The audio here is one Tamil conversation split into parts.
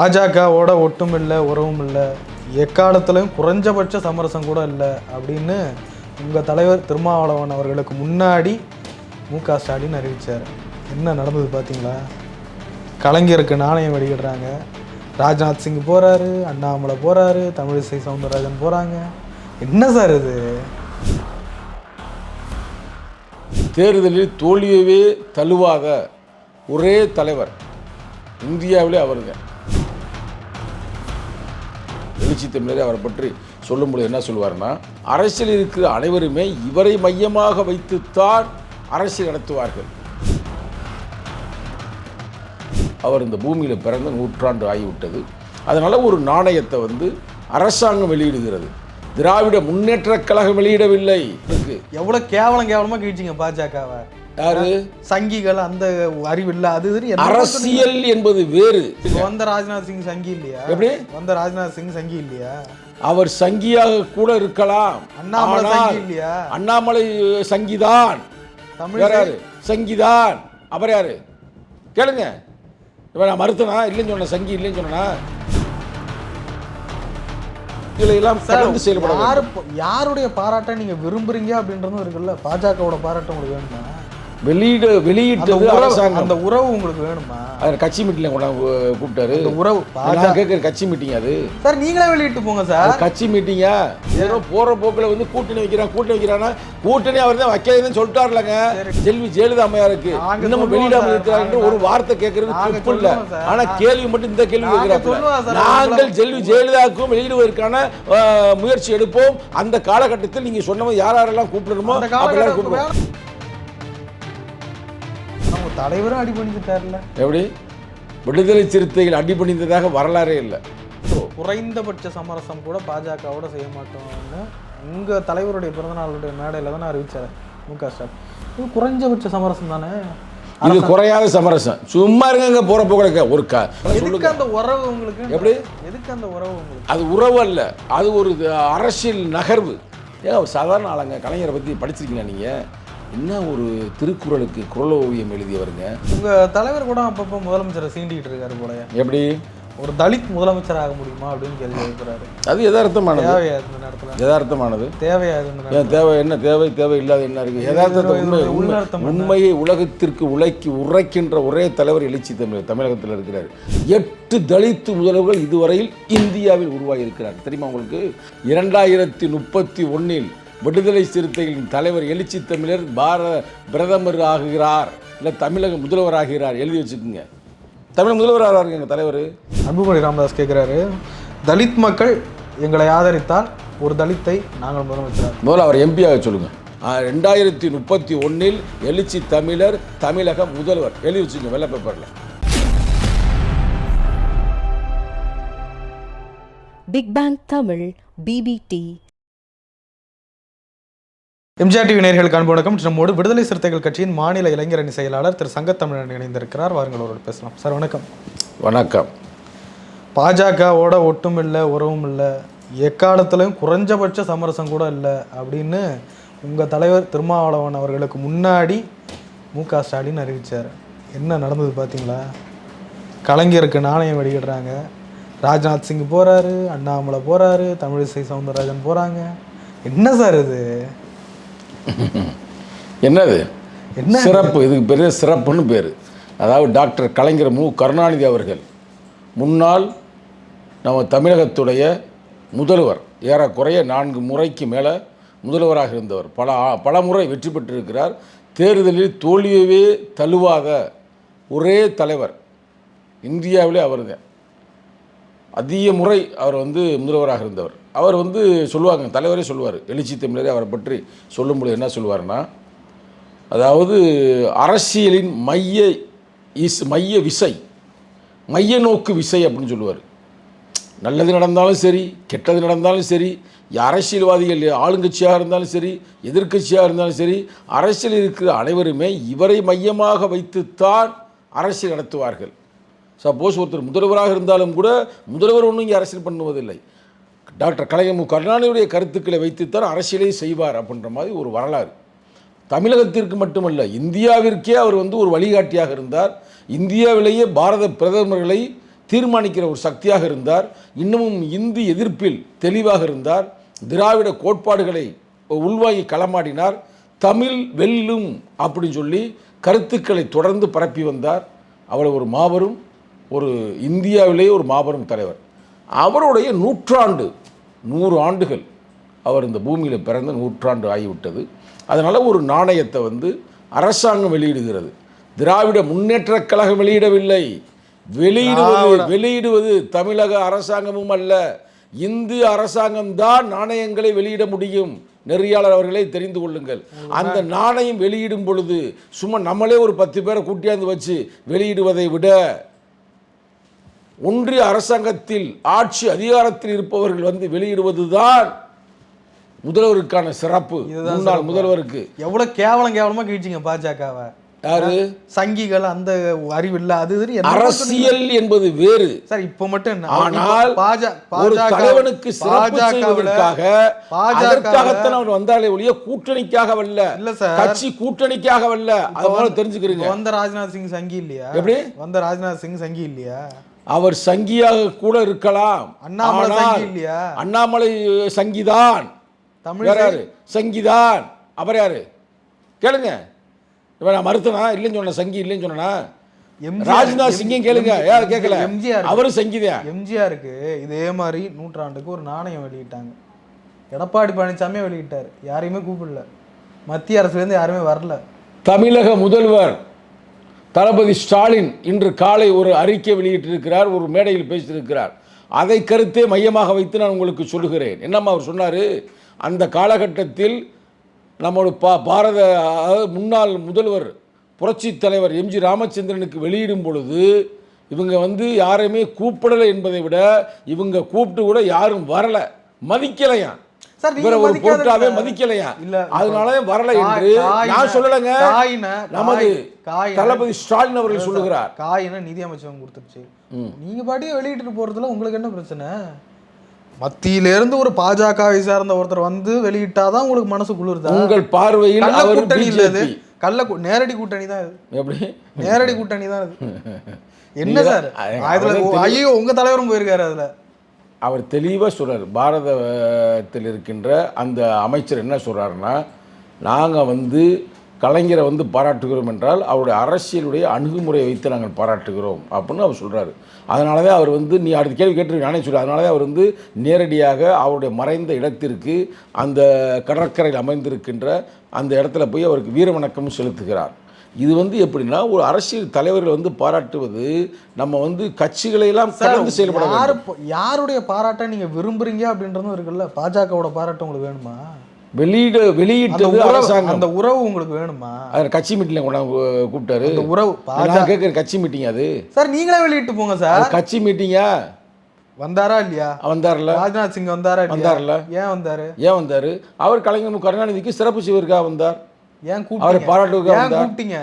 பாஜகவோட ஒட்டும் இல்லை உறவும் இல்லை, எக்காலத்திலையும் குறைஞ்சபட்ச சமரசம் கூட இல்லை அப்படின்னு உங்கள் தலைவர் திருமாவளவன் அவர்களுக்கு முன்னாடி மு.க. ஸ்டாலின் அறிவித்தார். என்ன நடந்தது பார்த்தீங்களா? கலைஞருக்கு நாணயம் வெளியிடுறாங்க, ராஜ்நாத் சிங் போகிறாரு, அண்ணாமலை போகிறாரு, தமிழிசை சவுந்தரராஜன் போகிறாங்க. என்ன சார் இது? தேர்தலில் தோல்வியவே தழுவாத ஒரே தலைவர் இந்தியாவிலே அவருங்க. எழுச்சி தமிழரை அவரை பற்றி சொல்லும்போது என்ன சொல்லுவார்னா, அரசியல் இருக்கிற அனைவருமே இவரை மையமாக வைத்துத்தான் அரசியல் நடத்துவார்கள். அவர் இந்த பூமியில் பிறந்த 100 ஆண்டு ஆகிவிட்டது. அதனால் ஒரு நாணயத்தை அரசாங்கம் வெளியிடுகிறது. திராவிட முன்னேற்ற கழகம் வெளியிடவில்லை. எவ்வளோ கேவலமாக கழிச்சிங்க பாஜகவை. யாரு? சங்கிகள். அந்த அறிவு இல்லை. அது அரசியல் என்பது வேறு. வந்த ராஜ்நாத் சிங் சங்கி இல்லையா? எப்படி வந்த ராஜ்நாத் சிங் சங்கி இல்லையா? அவர் சங்கியாக கூட இருக்கலாம். அண்ணாமலை சங்கி இல்லையா? அண்ணாமலை சங்கிதான். தமிழ் சங்கிதான். அவர் யாரு கேளுங்க. இப்ப நான் மறுத்தனா இல்லைன்னு சொன்ன, சங்கி இல்லைன்னு சொன்னா யாருடைய பாராட்ட நீங்க விரும்புறீங்க அப்படின்றதும் இருக்குல்ல. பாஜகவோட பாராட்டம் உங்களுக்கு வேணுமா? வெளியிட்டது அரசாங்கம். அந்த உறவு உங்களுக்கு வேணுமா? கட்சி மீட்டிங் கூப்பிட்டாரு. உறவு கேட்குற கட்சி மீட்டிங் அது சார். நீங்களே வெளியிட்டு போங்க சார். கட்சி மீட்டிங்கா? ஏதோ போற போக்கில் கூட்டணி வைக்கிறானா கூட்டணி அவர் தான் வைக்கிறதுன்னு சொல்லிட்டாருலங்க. செல்வி ஜெயலலிதா அம்மையாருக்கு இன்னமும் வெளியிடாமல் இருக்கிறார் ஒரு வார்த்தை கேட்கறது தப்பு இல்லை. ஆனா கேள்வி மட்டும் இந்த கேள்வி கேட்கிறாங்க. நாங்கள் செல்வி ஜெயலலிதாவுக்கும் வெளியிடுவதற்கான முயற்சி எடுப்போம். அந்த காலகட்டத்தில் நீங்க சொன்னவங்க யாரெல்லாம் கூப்பிடணுமோ அப்பெல்லாம் கூப்பிடுவோம். தலைவரும் அடிபணிந்துட்டார்ல. எப்படி? விடுதலை சிறுத்தைகள் அடிபணிந்ததாக வரலாறே இல்லை. குறைந்தபட்ச சமரசம் கூட பாஜகவோட செய்ய மாட்டோம்னு உங்க தலைவருடைய பிறந்தநாளுடைய மேடையில் தானே அறிவிச்சார் மு.க. ஸ்டாலின். இது குறைஞ்சபட்ச சமரசம் தானே. இது குறையாத சமரசம். சும்மா இருங்க போற போக ஒரு எதுக்கு அந்த உறவு உங்களுக்கு? எப்படி? எதுக்கு அந்த உறவு உங்களுக்கு? அது உறவு அல்ல, அது ஒரு அரசியல் நகர்வு. ஏன் சாதாரண ஆளுங்க. கலைஞரை பற்றி படிச்சிருக்கீங்களா நீங்க? என்ன ஒரு திருக்குறளுக்கு குறள் ஓவியம் எழுதியவருங்க. உங்க தலைவர் கூட அப்பப்போ முதலமைச்சரை சீண்டிட்டு இருக்காரு போல. எப்படி? ஒரு தலித் முதலமைச்சர் ஆக முடியுமா அப்படின்னு கேள்வி எழுப்புறாரு. அது யதார்த்தமானது. தேவையா இந்த நேரத்தில்? யதார்த்தமானது. தேவையா? தேவை என்ன? தேவை இல்லாத என்ன இருக்கு? யதார்த்தத்தை உண்மையை உலகத்திற்கு உரைக்கின்ற ஒரே தலைவர் எழுச்சி தமிழகத்தில் இருக்கிறார். 8 தலித் முதல்வர்கள் இதுவரையில் இந்தியாவில் உருவாகி இருக்கிறார். தெரியுமா உங்களுக்கு? 2031 விடுதலை சிறுத்தைகளின் தலைவர் எழுச்சி தமிழர் பாரத பிரதமர் ஆகுகிறார், இல்லை தமிழக முதல்வர் ஆகிறார். எழுதி வச்சுக்கோங்க. தமிழக முதல்வர் ஆகிறார் எங்கள் தலைவர். அன்புமணி ராமதாஸ் கேட்குறாரு, தலித் மக்கள் எங்களை ஆதரித்தால் ஒரு தலித்தை நாங்கள் முதலமைச்சர். முதல்ல அவர் எம்பியாக சொல்லுங்கள். 2031 எழுச்சி தமிழர் தமிழக முதல்வர். எழுதி வச்சுக்கோங்க வெள்ளை பேப்பரில். Big bang Tamil BBT. MGR TV நேயர்களுக்கு அன்பு வணக்கம். நம்மோடு விடுதலை சிறுத்தைகள் கட்சியின் மாநில இளைஞரணி செயலாளர் திரு சங்கத்தமிழன் இணைந்திருக்கிறார். வாருங்கள் அவரோடு பேசலாம். சார் வணக்கம். வணக்கம். பாஜகவோட ஒட்டும் இல்லை உறவும் இல்லை, எக்காலத்திலையும் குறைஞ்சபட்ச சமரசம் கூட இல்லை அப்படின்னு உங்கள் தலைவர் திருமாவளவன் அவர்களுக்கு முன்னாடி மு.க. ஸ்டாலின் அறிவித்தார். என்ன நடந்தது பார்த்தீங்களா? கலைஞருக்கு நாணயம் வெளியிடுறாங்க, ராஜ்நாத் சிங் போகிறாரு, அண்ணாமலை போகிறாரு, தமிழிசை சவுந்தரராஜன் போகிறாங்க. என்ன சார் இது? என்னது என்ன சிறப்பு? இதுக்கு பெரிய சிறப்புன்னு பேர். அதாவது டாக்டர் கலைஞர் மு. கருணாநிதி அவர்கள் முன்னாள் நம்ம தமிழகத்துடைய முதல்வர், ஏறக்குறைய 4 முறைக்கு மேலே முதல்வராக இருந்தவர். பல முறை வெற்றி பெற்றிருக்கிறார். தேர்தலில் தோல்வியவே தழுவாத ஒரே தலைவர் இந்தியாவிலே அவருங்க. அதிக முறை அவர் முதல்வராக இருந்தவர். அவர் சொல்லுவாங்க, தலைவரே சொல்லுவார், எழுச்சி தமிழரே அவரை பற்றி சொல்லும்போது என்ன சொல்லுவார்னா, அதாவது அரசியலின் மைய விசை, மைய நோக்கு விசை அப்படின்னு சொல்லுவார். நல்லது நடந்தாலும் சரி, கெட்டது நடந்தாலும் சரி, அரசியல்வாதிகள் ஆளுங்கட்சியாக இருந்தாலும் சரி, எதிர்கட்சியாக இருந்தாலும் சரி, அரசியல் இருக்கிற அனைவருமே இவரை மையமாக வைத்துத்தான் அரசியல் நடத்துவார்கள். சப்போஸ் ஒருத்தர் முதல்வராக இருந்தாலும் கூட முதல்வர் ஒன்றும் இங்கே அரசியல் பண்ணுவதில்லை. டாக்டர் கலைஞர் மு. கருணாநிதியுடைய கருத்துக்களை வைத்துத்தான் அரசியலை செய்வார் அப்படின்ற மாதிரி ஒரு வரலாறு. தமிழகத்திற்கு மட்டுமல்ல, இந்தியாவிற்கே அவர் ஒரு வழிகாட்டியாக இருந்தார். இந்தியாவிலேயே பாரத பிரதமர்களை தீர்மானிக்கிற ஒரு சக்தியாக இருந்தார். இன்னமும் இந்தி எதிர்ப்பில் தெளிவாக இருந்தார். திராவிட கோட்பாடுகளை உள்வாங்கி களமாடினார். தமிழ் வெல்லும் அப்படின்னு சொல்லி கருத்துக்களை தொடர்ந்து பரப்பி வந்தார். அவர் ஒரு மாபெரும், ஒரு இந்தியாவிலேயே ஒரு மாபெரும் தலைவர். அவருடைய 100 ஆண்டுகள் அவர் இந்த பூமியில் பிறந்த 100 ஆகிவிட்டது. அதனால் ஒரு நாணயத்தை வந்து அரசாங்கம் வெளியிடுகிறது. திராவிட முன்னேற்றக் கழகம் வெளியிடவில்லை. வெளியிடுவது தமிழக அரசாங்கமும் அல்ல, இந்திய அரசாங்கம்தான் நாணயங்களை வெளியிட முடியும். நெறியாளர் அவர்களை தெரிந்து கொள்ளுங்கள். அந்த நாணயம் வெளியிடும் பொழுது சும்மா நம்மளே ஒரு 10 பேரை கூட்டியாந்து வச்சு வெளியிடுவதை விட ஒன்றிய அரசாங்கத்தில் ஆட்சி அதிகாரத்தில் இருப்பவர்கள் வந்து வெளியிடுவதுதான் முதல்வருக்கான சிறப்பு. முன்னாள் முதல்வருக்கு எவ்வளவு கேவலமா கழிச்சிங்க பாஜகவை. யாரு சங்கிகள் அந்த அறிவு இல்ல. அது அரசியல் என்பது வேறு சார். இப்ப மட்டும் என்ன, ஆனால் ஒரு தலைவனுக்கு சிறப்பு செய்வதற்காக அதற்காகத்தான் அவர் வந்தாலே ஒழிய கூட்டணிக்காக வரல. இல்ல சார், கட்சி கூட்டணிக்காக வரல. அதனால தெரிஞ்சுக்கிறீங்க. வந்த ராஜ்நாத் சிங் சங்கி இல்லையா? எப்படி வந்த ராஜ்நாத் சிங் சங்கி இல்லையா? அவர் சங்கியாக கூட இருக்கலாம். அண்ணாமலை சங்கி இல்லையா? அண்ணாமலை சங்கிதான். தமிழ் சங்கிதான். அவர் யாரு கேளுங்க. நான் மறுத்தனா இல்லைன்னு சொன்ன, சங்கி இல்லைன்னு சொன்னா. ராஜ்நாத் சிங்கையும் கேளுங்க, யார் கேட்கல. எம்ஜிஆர், அவரும் சங்கிதான். எம்ஜிஆருக்கு இதே மாதிரி 100 ஒரு நாணயம் வெளியிட்டாங்க. எடப்பாடி பழனிசாமியே வெளியிட்டார். யாரையுமே கூப்பிடல. மத்திய அரசுலேருந்து யாருமே வரல. தமிழக முதல்வர் தளபதி ஸ்டாலின் இன்று காலை ஒரு அறிக்கை வெளியிட்டிருக்கிறார், ஒரு மேடையில் பேசியிருக்கிறார். அதை கருத்தே மையமாக வைத்து நான் உங்களுக்கு சொல்லுகிறேன். என்னம்மா அவர் சொன்னார், அந்த காலகட்டத்தில் நம்மளோட பாரத முன்னாள் முதல்வர் புரட்சி தலைவர் எம்ஜி ராமச்சந்திரனுக்கு வெளியிடும் பொழுது இவங்க வந்து யாரையுமே கூப்பிடலை என்பதை விட இவங்க கூப்பிட்டு கூட யாரும் வரலை, மதிக்கலையா, இவரை ஒரு பொருட்டாவே மதிக்கலையா, அதனால வரல என்று நான் சொல்லலைங்க. நமது தளபதி ஸ்டாலின் அவர்கள் சொல்லுகிறார். காயின நிதி அமைச்சகம் கொடுத்துருச்சு. நீங்க பாட்டியே வெளியிட்டு போறதுல உங்களுக்கு என்ன பிரச்சனை? மத்தியிலிருந்து ஒரு பாஜகவை சார்ந்த ஒருத்தர் வந்து வெளியிட்டாதான் உங்களுக்கு மனசு குளிர்தா? உங்கள் பார்வையில் அவர் கூட்டணி இல்லது, நேரடி கூட்டணி தான் இது. எப்படி நேரடி கூட்டணி தான் இது? என்ன சார் ஐயோ, உங்க தலைவரும் போயிருக்காரு. அதுல அவர் தெளிவாக சொல்கிறார். பாரதத்தில் இருக்கின்ற அந்த அமைச்சர் என்ன சொல்கிறாருன்னா, நாங்கள் வந்து கலைஞரை வந்து பாராட்டுகிறோம் என்றால் அவருடைய அரசியலுடைய அணுகுமுறையை வைத்து நாங்கள் பாராட்டுகிறோம் அப்படின்னு அவர் சொல்கிறாரு. அதனால தான் அவர் வந்து, நீ அடுத்த கேள்வி கேட்டு நானே சொல்கிறேன், அதனால தான் அவர் வந்து நேரடியாக அவருடைய மறைந்த இடத்திற்கு அந்த கடற்கரையில் அமைந்திருக்கின்ற அந்த இடத்துல போய் அவருக்கு வீர வணக்கம் செலுத்துகிறார். இது வந்து எப்படின்னா, ஒரு அரசியல் தலைவர்கள் வந்து பாராட்டுவது நம்ம வந்து கட்சிகளை எல்லாம் கடந்து செயல்பட. யாருடைய பாராட்டை நீங்க விரும்புறீங்க அப்படின்றதும் இருக்குல்ல. பாஜகவோட பாராட்டு உங்களுக்கு வேணுமா? வெளியிட்டது அரசாங்கம். அந்த உறவு உங்களுக்கு வேணுமா? அது கட்சி மீட்டிங்ல கூப்பிட்டாரு. அந்த உறவு கேட்குற கட்சி மீட்டிங் அது சார். நீங்களே வெளியிட்டு போங்க சார். கட்சி மீட்டிங்கா? வந்தாரா இல்லையா? வந்தார்ல. ராஜ்நாத் சிங் வந்தாரா? வந்தார்ல. ஏன் வந்தாரு? அவர் கலைஞர் கருணாநிதிக்கு சிறப்பு செய்வதற்காக வந்தார். ஏன் அவரை பாராட்டுவதற்காக கூப்பிட்டீங்க?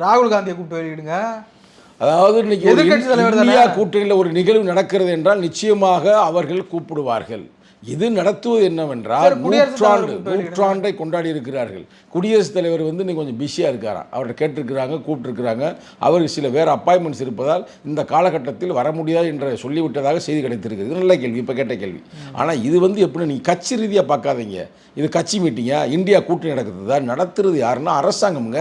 ராகுல் காந்தியை கூப்பிட்டு வெளியிடுங்க. அதாவது இன்னைக்கு எதிர்க்கட்சி தலைவர் இந்தியா கூட்டணியில் ஒரு நிகழ்வு நடக்கிறது என்றால் நிச்சயமாக அவர்கள் கூப்பிடுவார்கள். இது நடத்துவது என்னவென்றால் நூற்றாண்டை கொண்டாடி இருக்கிறார்கள். குடியரசுத் தலைவர் வந்து இன்னைக்கு கொஞ்சம் பிஸியாக இருக்காராம். அவர்கிட்ட கேட்டிருக்கிறாங்க, கூப்பிட்டுருக்கிறாங்க. அவருக்கு சில வேறு அப்பாயின்மெண்ட்ஸ் இருப்பதால் இந்த காலகட்டத்தில் வர முடியாது என்று சொல்லிவிட்டதாக செய்தி கிடைத்திருக்குது. நல்ல கேள்வி, இப்போ கேட்ட கேள்வி. ஆனால் இது வந்து எப்படி, நீ கட்சி ரீதியாக பார்க்காதீங்க. இது கட்சி மீட்டிங்கா? இந்தியா கூட்டணி நடக்குது, நடத்துறது யாருன்னா அரசாங்கம்ங்க.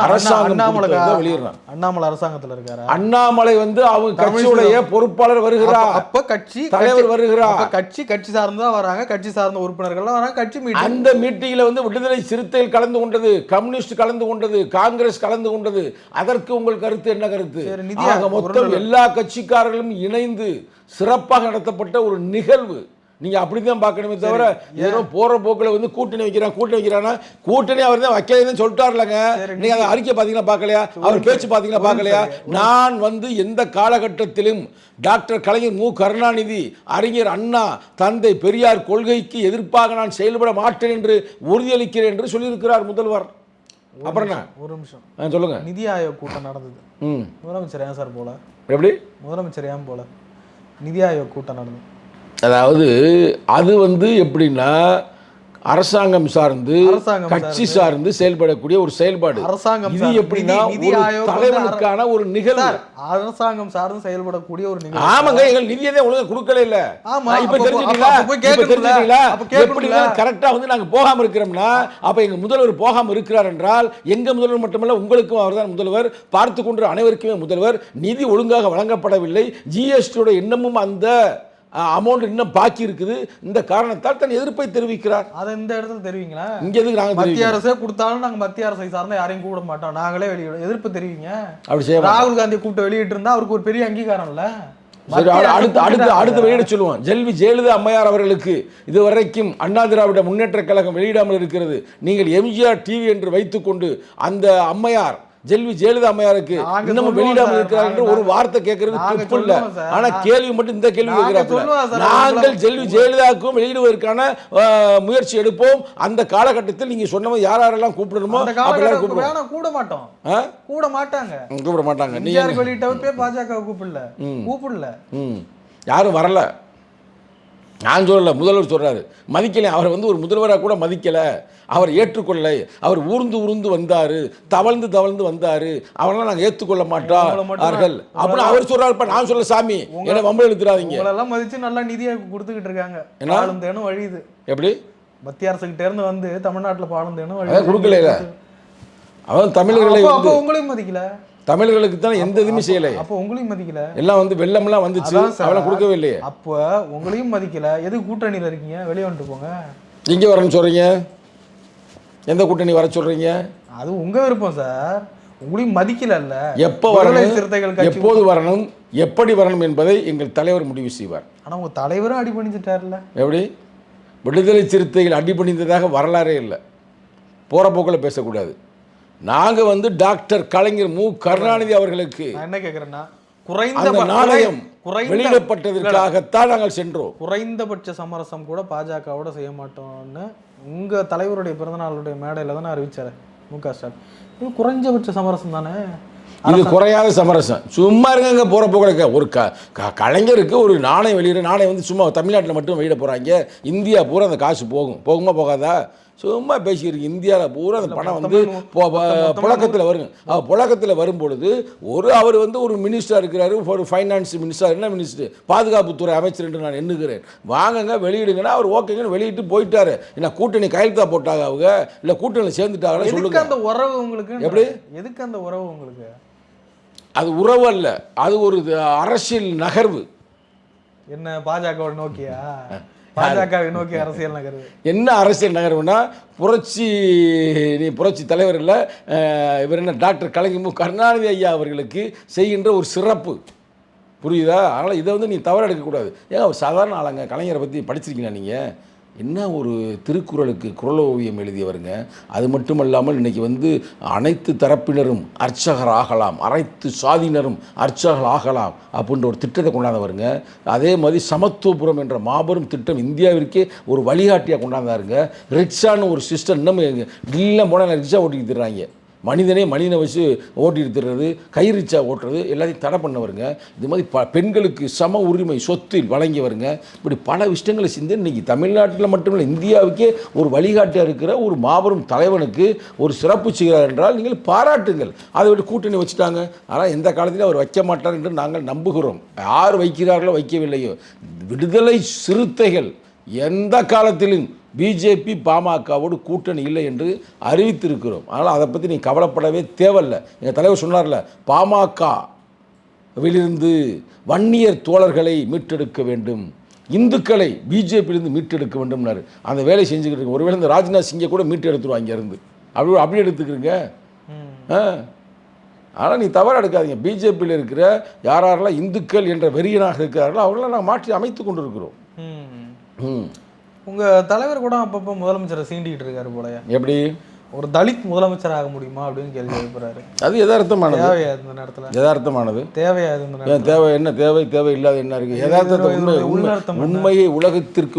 அரசாங்கம் வெளியிடுறான். அண்ணாமலை அரசாங்கத்தில் இருக்காரு. அண்ணாமலை வந்து அவங்க கட்சியுடைய பொறுப்பாளர் வருகிறார். அப்ப கட்சி தலைவர் வருகிறார். கட்சி சார்ந்த வராங்க, கட்சி சார்ந்த உறுப்பினர்கள் வராங்க. கட்சி மீட்டிங். அந்த மீட்டிங்ல வந்து விடுதலை சிறுத்தைகள் கலந்து கொண்டது, கம்யூனிஸ்ட் கலந்து கொண்டது, காங்கிரஸ் கலந்து கொண்டது. அதற்கு உங்கள் கருத்து என்ன கருத்து? மொத்தம் எல்லா கட்சிக்காரர்களும் இணைந்து சிறப்பாக நடத்தப்பட்ட ஒரு நிகழ்வு. நீங்க அப்படிதான் பார்க்கணுமே தவிர ஏதோ போற போக்குல வந்து கூட்டணி வைக்கிறானா கூட்டணி அவர் தான் வைக்கிறதுன்னு சொல்லிட்டாருலங்க. நீங்க அதை அறிக்கை பாத்தீங்கன்னா பார்க்கலையா? அவர் பேச்சு பாத்தீங்கன்னா பார்க்கலையா? நான் வந்து எந்த காலகட்டத்திலும் டாக்டர் கலைஞர் மு கருணாநிதி, அறிஞர் அண்ணா, தந்தை பெரியார் கொள்கைக்கு எதிர்ப்பாக நான் செயல்பட மாட்டேன் என்று உறுதியளிக்கிறேன் என்று சொல்லியிருக்கிறார் முதல்வர். அப்புறம் என்ன? ஒரு நிமிஷம் சொல்லுங்க. நிதி ஆயோக் கூட்டம் நடந்தது. முதலமைச்சர் ஏன் சார் போல? எப்படி முதலமைச்சர் ஏன் போல? நிதி ஆயோக் கூட்டம் நடந்தது. அதாவது அது வந்து எப்படின்னா, அரசாங்கம் சார்ந்து கட்சி சார்ந்து செயல்படக்கூடிய ஒரு செயல்பாடு. அரசாங்கம் இது எப்படின்னா ஒரு தலைவனுக்கான ஒரு நிகழ்வு. அரசாங்கம் சார்ந்து செயல்படக்கூடிய ஒரு நிகழ்வு. ஆமாங்க, எங்கள் நிதியதே ஒழுங்கா கொடுக்கல இல்ல. ஆமா, இப்ப தெரிஞ்சுட்டீங்களா? எப்படி கரெக்டா வந்து நாங்க போகாம இருக்கிறோம்னா அப்ப எங்க முதல்வர் போகாம இருக்கிறார் என்றால் எங்க முதல்வர் மட்டுமல்ல உங்களுக்கும் அவர்தான் முதல்வர், பார்த்து கொண்டு அனைவருக்குமே முதல்வர். நிதி ஒழுங்காக வழங்கப்படவில்லை, ஜிஎஸ்டியோட இன்னமும் அந்த அமௌண்ட் இன்னும் பாக்கி இருக்குது. இந்த காரணத்தால் தன் எதிர்ப்பை தெரிவிக்கிறார். அதை இந்த இடத்துல தெரிவிங்களா? இங்க எதுக்கு நாங்க மத்திய அரசே கொடுத்தாலும் நாங்க மத்திய அரசை சார்ந்த யாரையும் கூப்பிட மாட்டோம், நாங்களே வெளியிட எதிர்ப்பு தெரிவிங்க. அப்படி செய்ய ராகுல் காந்தி கூப்பிட்டு வெளியிட்டு இருந்தா அவருக்கு ஒரு பெரிய அங்கீகாரம் இல்ல. அடுத்து வெளியிட சொல்லுவோம். ஜெயலலிதா அம்மையார் அவர்களுக்கு இதுவரைக்கும் அண்ணா திராவிட முன்னேற்ற கழகம் வெளியிடாமல் இருக்கிறது. நீங்கள் எம்ஜிஆர் டிவி என்று வைத்துக்கொண்டு அந்த அம்மையார் ஜெயலலிதா அம்மையாருக்கு இன்னமும் வெளியிடாமல் இருக்கிறார் என்று ஒரு வார்த்தை கேட்கறது தப்பு இல்ல. ஆனா கேள்வி மட்டும் இந்த கேள்வி கேட்கிறாங்க. நாங்கள் ஜெயலலிதாவுக்கும் வெளியிடுவதற்கான முயற்சி எடுப்போம். அந்த காலகட்டத்தில் நீங்க சொன்னவங்க யாரெல்லாம் கூப்பிடணுமோ கூட மாட்டாங்க. நீங்க வெளியிட்டவங்க பாஜக கூப்பிடல யாரும் வரல. நான் சொல்லல, முதல்வர் சொல்றாரு. மதிக்கல, அவர் வந்து ஒரு முதல்வராக கூட மதிக்கல, அவர் ஏற்றுக்கொள்ள, அவர் ஊர்ந்து வந்தாரு, தவழ்ந்து வந்தாரு, அவரெல்லாம் நாங்கள் ஏற்றுக்கொள்ள மாட்டார்கள் அப்படின்னு அவர் சொல்றாரு. நான் சொல்ல சாமி என்ன வம்பு எழுத்துறாதீங்க. உங்களெல்லாம் மதிச்சு நல்லா நிதியை கொடுத்துக்கிட்டு இருக்காங்க. பாலும் தேனும் வழியுது. எப்படி மத்திய அரசுகிட்ட இருந்து வந்து தமிழ்நாட்டில் பாலும் தேனும் வழி கொடுக்கல. அவன் தமிழர்களை உங்களையும் மதிக்கல, தமிழர்களுக்கு தான் எந்த இதுவுமே செய்யலை. அப்போ உங்களையும் மதிக்கல. எல்லாம் வந்து வெள்ளம்லாம் வந்துச்சு, அவெல்லாம் கொடுக்கவே இல்லையே. அப்போ உங்களையும் மதிக்கல, எதுக்கு கூட்டணியில் இருக்கீங்க? வெளியே வந்துட்டு போங்க. எங்கே வரணும்னு சொல்றீங்க? எந்த கூட்டணி வர சொல்றீங்க? அது உங்க விருப்பம் சார். உங்களையும் மதிக்கல. எப்போ வரணும், எப்போது வரணும், எப்படி வரணும் என்பதை எங்கள் தலைவர் முடிவு செய்வார். ஆனால் உங்க தலைவரும் அடிபணிஞ்சிட்டார்ல. எப்படி? விடுதலை சிறுத்தைகள் அடிபணிந்ததாக வரலாறே இல்லை. போகிற போக்கில் பேசக்கூடாது. நாங்கள் வந்து டாக்டர் கலைஞர் மு கருணாநிதி அவர்களுக்கு என்ன கேட்குறேன்னா, குறைந்த நாணயம் வெளியிடப்பட்டதற்காகத்தான் நாங்கள் சென்றோம். குறைந்தபட்ச சமரசம் கூட பாஜகவோட செய்ய மாட்டோம்னு உங்க தலைவருடைய பிறந்தநாளுடைய மேடையில் தானே அறிவிச்சாரு மு.க. ஸ்டாலின். இது குறைஞ்சபட்ச சமரசம் தானே, இது குறையாத சமரசம். சும்மா இருங்க, போகிற போக ஒரு கலைஞருக்கு ஒரு நாணயம் வெளியிட, நாணயம் வந்து சும்மா தமிழ்நாட்டில் மட்டும் வெளியிட போகிறாங்க. இந்தியா பூரா அந்த காசு போகுமா போகாதா? சும்மா பேசியிருக்கு. இந்தியாவில் பூரா அந்த பணம் வந்து புழக்கத்தில் வருங்க. புழக்கத்தில் வரும்பொழுது அவர் வந்து ஒரு மினிஸ்டராக இருக்கிறாரு, ஒரு ஃபைனான்ஸ் மினிஸ்டர், என்ன மினிஸ்டர், பாதுகாப்புத்துறை அமைச்சர் என்று நான் எண்ணுகிறேன். வாங்குங்க வெளியிடுங்கன்னா அவர் ஓகேங்கன்னு வெளியிட்டு போயிட்டாரு. என்ன கூட்டணி கையெழுத்தா போட்டாங்க அவங்க, இல்லை கூட்டணியில் சேர்ந்துட்டாங்க சொல்லுங்க. அந்த உறவு உங்களுக்கு எப்படி? எதுக்கு அந்த உறவு உங்களுக்கு? அது உறவு அல்ல, அது ஒரு அரசியல் நகர்வு. என்ன பாஜக நோக்கியா? பாஜகவை நோக்கி அரசியல் நகர்வு. என்ன அரசியல் நகர்வுனா, புரட்சி தலைவர் இல்லை, இவர் என்ன டாக்டர் கலைஞர் மு கருணாநிதி ஐயா அவர்களுக்கு செய்கின்ற ஒரு சிறப்பு. புரியுதா? அதனால் இதை வந்து நீ தவறு எடுக்கக்கூடாது. ஏன் அவர் சாதாரண ஆளுங்க, கலைஞரை பற்றி படிச்சிருக்கீங்களா நீங்கள்? என்ன ஒரு திருக்குறளுக்கு குறள் ஓவியம் எழுதியவருங்க. அது மட்டுமல்லாமல் இன்றைக்கி வந்து அனைத்து தரப்பினரும் அர்ச்சகர் ஆகலாம், அனைத்து சாதியினரும் அர்ச்சகர் ஆகலாம் அப்படின்ற ஒரு திட்டத்தை கொண்டாந்தவருங்க. அதே மாதிரி சமத்துவபுரம் என்ற மாபெரும் திட்டம் இந்தியாவிற்கே ஒரு வழிகாட்டியாக கொண்டாந்தாருங்க. ரிக்ஷான்னு ஒரு சிஸ்டம் இன்னும் டெல்லியில் போனால் ரிக்ஷா ஓட்டிக்கிட்டு தர்றாங்க. மனிதனை வச்சு ஓட்டிட்டு தர்றது, கை ரிச்சா ஓட்டுறது எல்லாத்தையும் தடை பண்ணவருங்க. இது மாதிரி பெண்களுக்கு சம உரிமை சொத்தில் வழங்கியவருங்க. இப்படி பல விஷயங்களை செஞ்சு இன்றைக்கி தமிழ்நாட்டில் மட்டுமில்லை இந்தியாவுக்கே ஒரு வழிகாட்டியாக இருக்கிற ஒரு மாபெரும் தலைவனுக்கு ஒரு சிறப்பு செய்கிறார் என்றால் நீங்கள் பாராட்டுங்கள். அதை விட்டு கூட்டணி வச்சுட்டாங்க. ஆனால் எந்த காலத்திலும் அவர் வைக்க மாட்டார் என்று நாங்கள் நம்புகிறோம். யார் வைக்கிறார்களோ வைக்கவில்லையோ, விடுதலை சிறுத்தைகள் எந்த காலத்திலும் பிஜேபி பாமகவோடு கூட்டணி இல்லை என்று அறிவித்திருக்கிறோம். அதனால் அதை பற்றி நீ கவலைப்படவே தேவையில்லை. எங்கள் தலைவர் சொன்னார்ல, பாமகவிலிருந்து வன்னியர் தோழர்களை மீட்டெடுக்க வேண்டும், இந்துக்களை பிஜேபியிலிருந்து மீட்டெடுக்க வேண்டும்னாரு. அந்த வேலையை செஞ்சுக்கிட்டு இருக்கு. ஒருவேளை இந்த ராஜ்நாத் சிங்கை கூட மீட்டு எடுத்துருவோம் அங்கேருந்து. அப்படி எடுத்துக்கிறீங்க. ஆனால் நீ தவறு எடுக்காதீங்க. பிஜேபியில் இருக்கிற யாரெல்லாம் இந்துக்கள் என்ற வெறியனாக இருக்கிறார்களோ அவர்களெல்லாம் நாங்கள் மாற்றி அமைத்து கொண்டு இருக்கிறோம். உங்க தலைவர் கூட அப்பப்போ முதலமைச்சரை சீண்டிக்கிட்டு இருக்காரு போலயா? எப்படி ஒரு தலித் முதலமைச்சர் ஆக முடியுமா அப்படின்னு கேள்வி எழுப்புறாரு. அது யதார்த்தமானது. தேவையா இந்த நேரத்தில்? யதார்த்தமானது. தேவையா இந்த நேரத்தில்? தேவை என்ன தேவை இல்லாத என்ன இருக்கு? யதார்த்தத்தை உண்மையை உலகத்திற்கு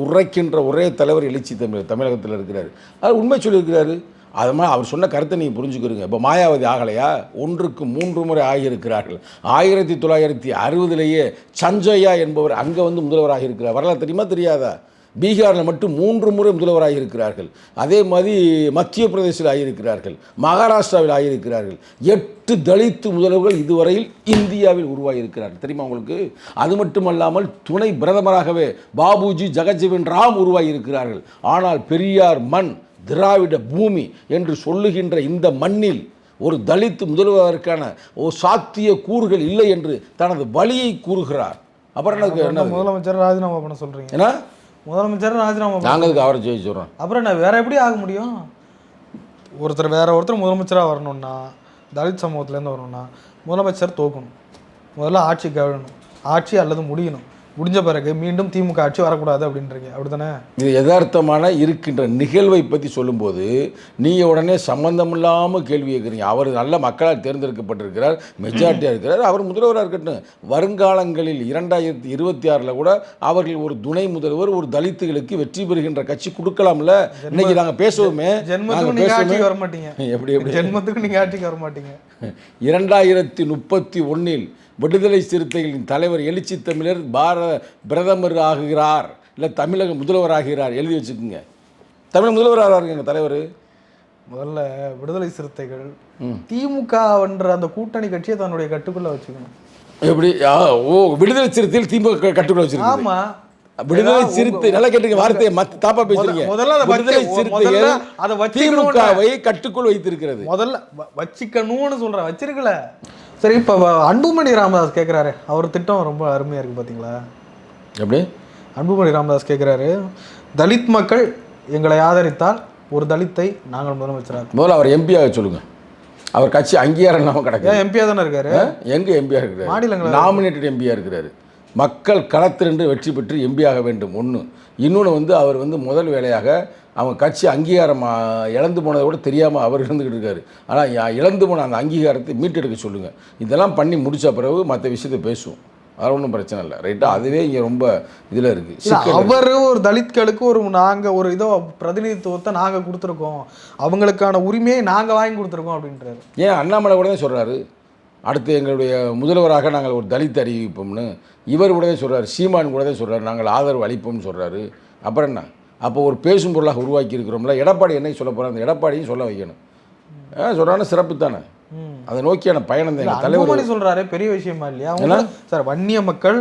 உரைக்கின்ற ஒரே தலைவர் எழுச்சி தமிழகத்தில் இருக்கிறாரு. அது உண்மை சொல்லியிருக்கிறாரு. அது மாதிரி அவர் சொன்ன கருத்தை நீங்கள் புரிஞ்சுக்கிறீங்க. இப்போ மாயாவதி ஆகலையா? 1க்கு 3 முறை ஆகியிருக்கிறார்கள். 1960 சஞ்சயா என்பவர் அங்கே வந்து முதல்வராக இருக்கிறார். வரலாறு தெரியுமா தெரியாதா? பீகாரில் மட்டும் 3 முறை முதல்வராக இருக்கிறார்கள். அதே மாதிரி மத்திய பிரதேசத்தில் ஆகியிருக்கிறார்கள், மகாராஷ்டிராவில் ஆகியிருக்கிறார்கள். 8 தலித் முதல்வர்கள் இதுவரையில் இந்தியாவில் உருவாகியிருக்கிறார்கள். தெரியுமா உங்களுக்கு? அது மட்டுமல்லாமல் துணை பிரதமராகவே பாபுஜி ஜெகஜீவன் ராம் உருவாகியிருக்கிறார்கள். ஆனால் பெரியார் மண், திராவிட பூமி என்று சொல்லுகின்ற இந்த மண்ணில் ஒரு தலித் முதல்வதற்கான ஒரு சாத்திய கூறுகள் இல்லை என்று தனது வழியை கூறுகிறார். அப்புறம் என்ன முதலமைச்சர் ராஜினாமா பண்ண சொல்றீங்க? ஏன்னா முதலமைச்சர் ராஜினாமா நாங்களுக்கு அவரை ஜெயிச்சுறோம். அப்புறம் என்ன வேற எப்படி ஆக முடியும்? ஒருத்தர் முதலமைச்சராக வரணும்னா, தலித் சமூகத்துலேருந்து வரணும்னா முதலமைச்சர் தோக்கணும், முதல்ல ஆட்சி கவழணும், ஆட்சி அல்லது முடிஞ்ச பிறகு மீண்டும் திமுக ஆட்சி வரக்கூடாது அப்படின்றீங்க, அப்படித்தானே? இது யதார்த்தமான இருக்கின்ற நிகழ்வை பற்றி சொல்லும்போது நீங்கள் உடனே சம்பந்தம் இல்லாமல் கேள்வி கேட்குறீங்க. அவர் நல்ல மக்களால் தேர்ந்தெடுக்கப்பட்டிருக்கிறார், மெஜாரிட்டியாக இருக்கிறார், அவர் முதல்வராக இருக்கட்டும். வருங்காலங்களில் 2026 கூட அவர்கள் ஒரு துணை முதல்வர் ஒரு தலித்துகளுக்கு வெற்றி பெறுகின்ற கட்சி கொடுக்கலாம்ல. இன்னைக்கு நாங்கள் பேசுவோமே, ஜென்மத்துக்கு நீங்க ஆட்சிக்கு வர மாட்டீங்க. எப்படி ஜென்மத்துக்கு நீங்க ஆட்சிக்கு வர மாட்டீங்க. 2031 விடுதலை சிறுத்தைகளின் தலைவர் எழுச்சி தமிழர் பிரதமர் ஆகுகிறார், இல்லை தமிழக முதல்வர் ஆகிறார். எழுதி வச்சுக்கோங்க. தமிழக முதல்வராக இருக்காங்க தலைவர். முதல்ல விடுதலை சிறுத்தைகள் திமுகன்ற அந்த கூட்டணி கட்சியை தன்னுடைய கட்டுக்குள்ள வச்சுக்கணும். எப்படி? விடுதலை சிறுத்தைகள் திமுக கட்டுக்குள்ள வச்சிருக்காங்க. ஆமா, விடுதலை சிறுத்தை நல்லா கேட்டுங்க, வார்த்தையை தாப்பா பேசுறீங்க. விடுதலை சிறுத்தைகள் திமுகவை கட்டுக்குள் வைத்திருக்கிறது. முதல்ல வச்சிக்கணும்னு சொல்றேன், வச்சிருக்கல. சரி, இப்போ அன்புமணி ராமதாஸ் கேட்குறாரு, அவர் திட்டம் ரொம்ப அருமையாக இருக்குது பார்த்தீங்களா? எப்படி? அன்புமணி ராமதாஸ் கேட்குறாரு, தலித் மக்கள் எங்களை ஆதரித்தால் ஒரு தலித்தை நாங்கள் முதலமைச்சராக. முதல்ல அவர் எம்பியாக சொல்லுங்கள். அவர் கட்சி அங்கீகாரம் இல்லாமல் கிடக்கு. எம்பியாக தானே இருக்காரு? எங்கே எம்பியாக இருக்கிறார்? மாநிலங்கள் நாமினேட்டட் எம்பியாக இருக்கிறாரு. மக்கள் களத்திலிருந்து வெற்றி பெற்று எம்பியாக வேண்டும் ஒன்று. இன்னொன்று அவர் முதல் வேலையாக அவங்க கட்சி அங்கீகாரம் இழந்து போனதை கூட தெரியாமல் அவர் இருந்துக்கிட்டு இருக்காரு. ஆனால் இழந்து போன அந்த அங்கீகாரத்தை மீட்டெடுக்க சொல்லுங்கள். இதெல்லாம் பண்ணி முடித்த பிறகு மற்ற விஷயத்தை பேசுவோம். அது ஒன்றும் பிரச்சனை இல்லை, ரைட்டா? அதுவே இங்கே ரொம்ப இதில் இருக்குது. அவர் ஒரு தலித்களுக்கு நாங்கள் ஒரு இதோ பிரதிநிதித்துவத்தை நாங்கள் கொடுத்துருக்கோம், அவங்களுக்கான உரிமையை நாங்கள் வாங்கி கொடுத்துருக்கோம் அப்படின்றாரு. ஏன் அண்ணாமலை கூட தான் சொல்கிறாரு, அடுத்து எங்களுடைய முதல்வராக நாங்கள் ஒரு தலித் அறிவிப்போம்னு. இவர் கூட தான் சொல்கிறார், சீமான் கூட தான் சொல்கிறார், நாங்கள் ஆதரவு அளிப்போம்னு சொல்கிறாரு. அப்புறம் என்ன? அப்போ ஒரு பேசும் பொருளாக உருவாக்கி இருக்கிறோம்ல. எடப்பாடி என்ன சொல்ல போகிறார்? அந்த எடப்பாடியும் சொல்ல வைக்கணும். சொல்கிறான்னு சிறப்பு தானே, அதை நோக்கியான பயணம் தான் தலைவர் சொல்கிறாரு. பெரிய விஷயமா இல்லையா சார்? வன்னிய மக்கள்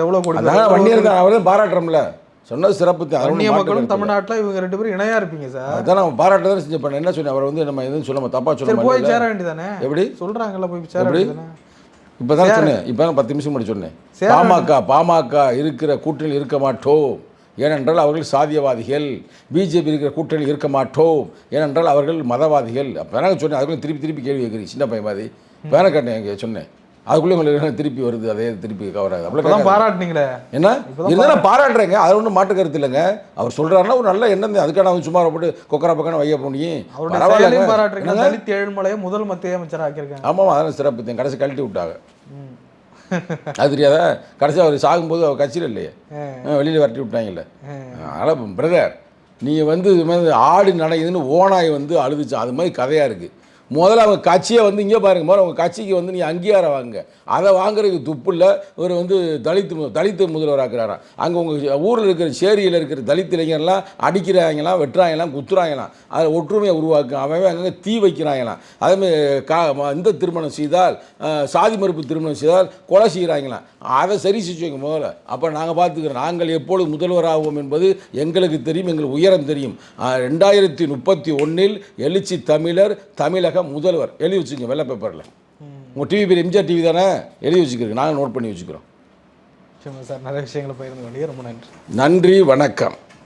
எவ்வளோ கொடுக்குறாங்க, வன்னியர் தான் அவர் தான் பாராட்டுறோம்ல. சொன்னது சிறப்பு தான். வன்னிய மக்களும் தமிழ்நாட்டில் இவங்க 2 பேரும் இணையாக இருப்பீங்க சார். அதான் நம்ம பாராட்ட தான் செஞ்ச பண்ண. என்ன சொன்னேன்? அவர் நம்ம எதுவும் சொல்லாம தப்பா சொல்ல போய் சேர வேண்டியதானே? எப்படி சொல்கிறாங்கல்ல, போய் சேர வேண்டியதானே? இப்போ தான் சொன்னேன், இப்போ தான் 10 நிமிஷம் முன்னாடி சொன்னேன். பாமக இருக்கிற கூட்டணியில் இருக்க மாட்டோம், ஏனென்றால் அவர்கள் சாதியவாதிகள். பிஜேபி இருக்கிற கூட்டணியில் இருக்க மாட்டோம், ஏனென்றால் அவர்கள் மதவாதிகள். அப்போ எனக்கு சொன்னேன், அதுக்குள்ளே திருப்பி கேள்வி கேட்குறீங்க சின்ன பையன் மாதிரி. இப்போ எனக்கு கேட்டேன், சொன்னேன், அதுக்குள்ளே உங்களுக்கு திருப்பி வருது, அதே திருப்பி கவர் ஆகுது. அவ்வளோ பாராட்டினீங்களே என்ன இருந்தாலும் பாராட்டுறேங்க, அது ஒன்றும் மாட்டு கருத்து இல்லைங்க. அவர் சொல்கிறாருன்னா ஒரு நல்ல எண்ணம், அதுக்கான அவன் சும்மா போட்டு கொக்கரா பக்கம் வைய போனியும் பரவாயில்ல. தலித் ஏழுமலையை முதல் மத்திய அமைச்சராக ஆக்கியிருக்காங்க. ஆமாம், அதெல்லாம் சிறப்பு தான். கடைசி கழட்டி விட்டாங்க, அது தெரியாதா? கடைசி அவர் சாகும்போது அவர் கட்சியில் இல்லையே, வெளியில் வரட்டி விட்டாங்கல்ல. அதனால் பிரதர், நீங்கள் இது மாதிரி ஆடு நடையுதுன்னு ஓனாய் அழுதுச்சு, அது மாதிரி கதையாக இருக்குது. முதல்ல அவங்க கட்சியை இங்கே பாருங்க, முதல்ல அவங்க கட்சிக்கு நீ அங்கீகாரம் வாங்க. அதை வாங்குறதுக்கு துப்பு இல்லை. இவர் தலித்து முதல்வராக்குறாராம். அங்கே உங்கள் ஊரில் இருக்கிற சேரியில் இருக்கிற தலித் இளைஞர்லாம் அடிக்கிறாங்களாம், வெட்டுறாங்களாம், குத்துறாங்களாம். அதை ஒற்றுமையை உருவாக்கும். அவன் அங்கே தீ வைக்கிறாங்களாம். அதேமாதிரி இந்த திருமணம் செய்தால், சாதி மறுப்பு திருமணம் செய்தால் கொலை செய்கிறாங்களாம். அதை சரி செஞ்சுங்க முதல்ல. அப்போ நாங்கள் பார்த்துக்கிறோம். நாங்கள் எப்பொழுது முதல்வராகுவோம் என்பது எங்களுக்கு தெரியும், எங்களுக்கு உயரம் தெரியும். 2031 எழுச்சி தமிழர், தமிழக முதல்வர். எழுதி வச்சுக்கோங்க வெள்ளை பேப்பரில். உங்கள் டிவி பேர் எம்ஜிஆர் டிவி தானே? எழுதி வச்சுக்கிறோங்க, நாங்கள் நோட் பண்ணி வச்சுக்கிறோம். சார், நிறைய விஷயங்களை பகிர்ந்து கொண்டீங்க, ரொம்ப நன்றி. நன்றி, வணக்கம்.